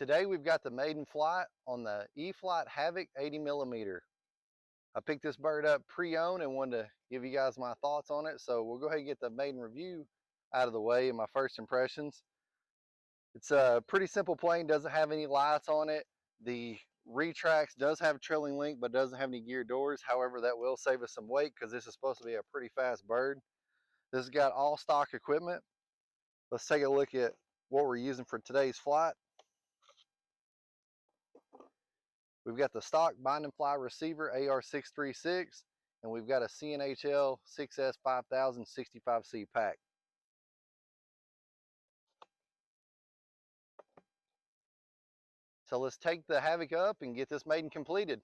Today we've got the Maiden flight on the Eflite Havoc 80mm. I picked this bird up pre-owned and wanted to give you guys my thoughts on it. So we'll go ahead and get the Maiden review out of the way and my first impressions. It's a pretty simple plane, doesn't have any lights on it. The retracts does have a trailing link but doesn't have any gear doors. However, that will save us some weight because this is supposed to be a pretty fast bird. This has got all stock equipment. Let's take a look at what we're using for today's flight. We've got the stock bind and fly receiver AR636, and we've got a CNHL 6S 5000 65C pack. So let's take the Havoc up and get this Maiden completed.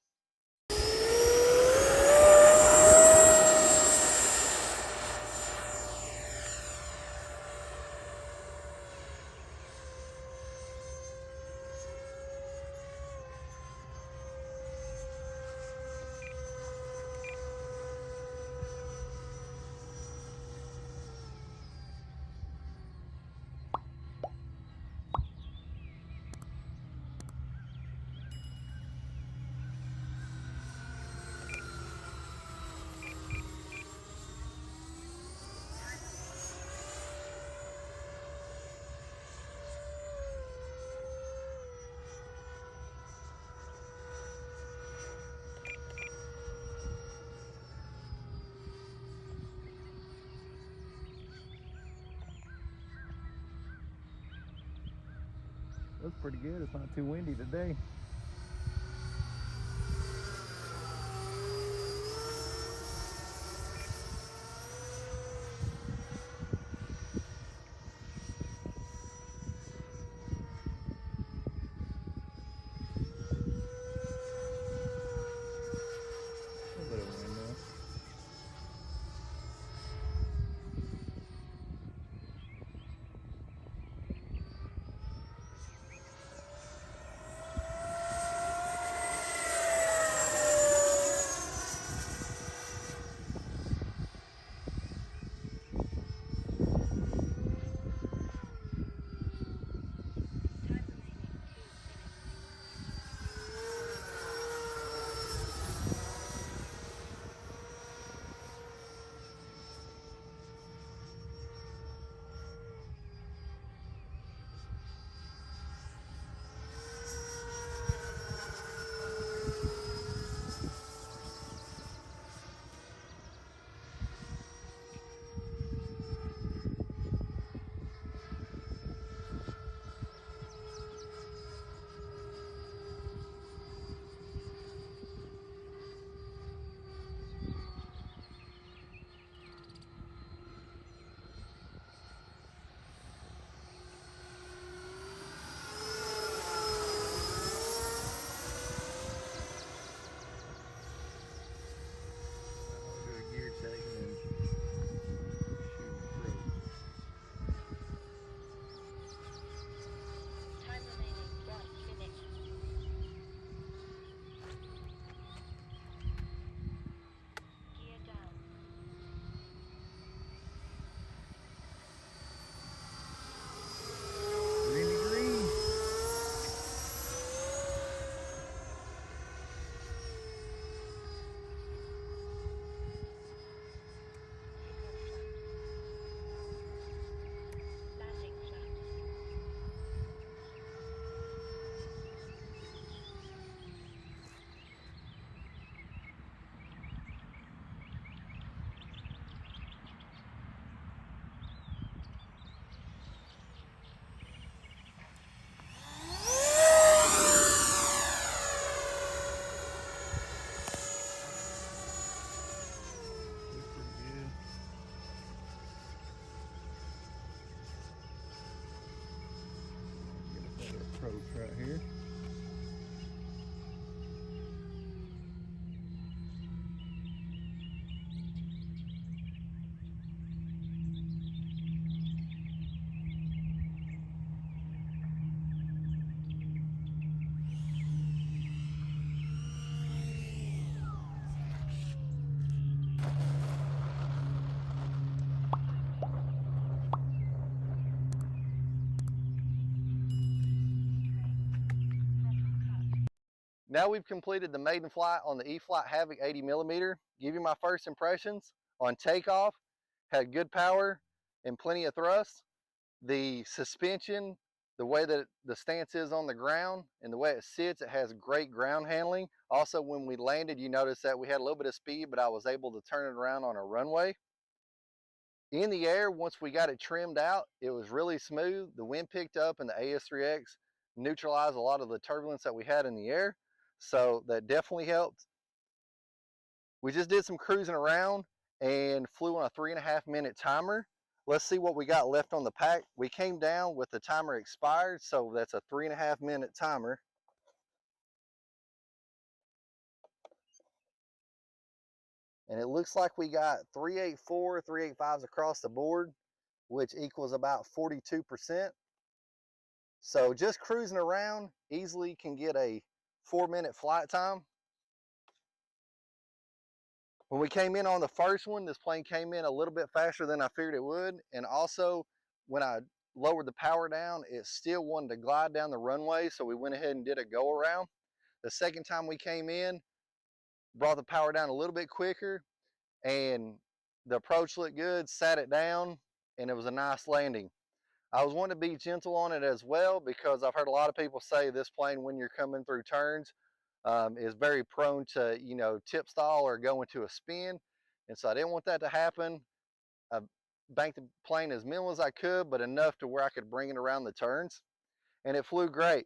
That's pretty good. It's not too windy today. A little bit of wind now. Now we've completed the maiden flight on the Eflite Havoc 80mm. Give you my first impressions. On takeoff, had good power and plenty of thrust. The suspension, the way that the stance is on the ground and the way it sits, it has great ground handling. Also, when we landed, you notice that we had a little bit of speed, but I was able to turn it around on a runway. In the air, once we got it trimmed out, it was really smooth. The wind picked up and the AS3X neutralized a lot of the turbulence that we had in the air. So that definitely helped. We just did some cruising around and flew on a 3.5-minute timer. Let's see what we got left on the pack. We came down with the timer expired, so that's a 3.5-minute timer. And it looks like we got 384, 385s across the board, which equals about 42%. So just cruising around easily can get a 4-minute flight time. When we came in on the first one, this plane came in a little bit faster than I figured it would. And also, when I lowered the power down, it still wanted to glide down the runway, so we went ahead and did a go around. The second time we came in, brought the power down a little bit quicker, and the approach looked good, sat it down, and it was a nice landing. I was wanting to be gentle on it as well, because I've heard a lot of people say this plane, when you're coming through turns, is very prone to, tip stall or go into a spin. And so I didn't want that to happen. I banked the plane as minimal as I could, but enough to where I could bring it around the turns. And it flew great.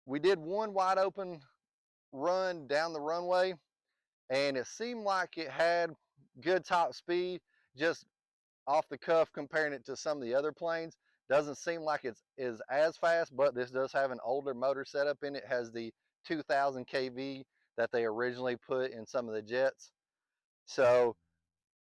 We did one wide open run down the runway, and it seemed like it had good top speed, just off the cuff comparing it to some of the other planes. Doesn't seem like it is as fast, but this does have an older motor setup in it. It has the 2000 kV that they originally put in some of the jets. So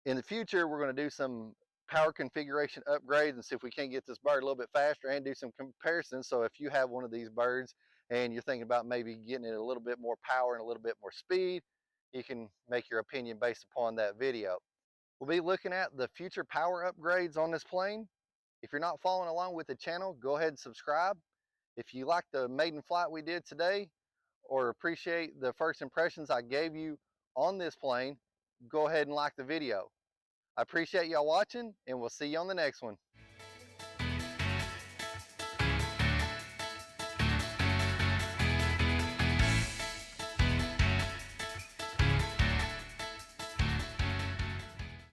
in the future, we're going to do some power configuration upgrades and see if we can't get this bird a little bit faster and do some comparisons. So if you have one of these birds and you're thinking about maybe getting it a little bit more power and a little bit more speed, you can make your opinion based upon that video. We'll be looking at the future power upgrades on this plane. If you're not following along with the channel, go ahead and subscribe. If you like the maiden flight we did today, or appreciate the first impressions I gave you on this plane, go ahead and like the video. I appreciate y'all watching, and we'll see you on the next one.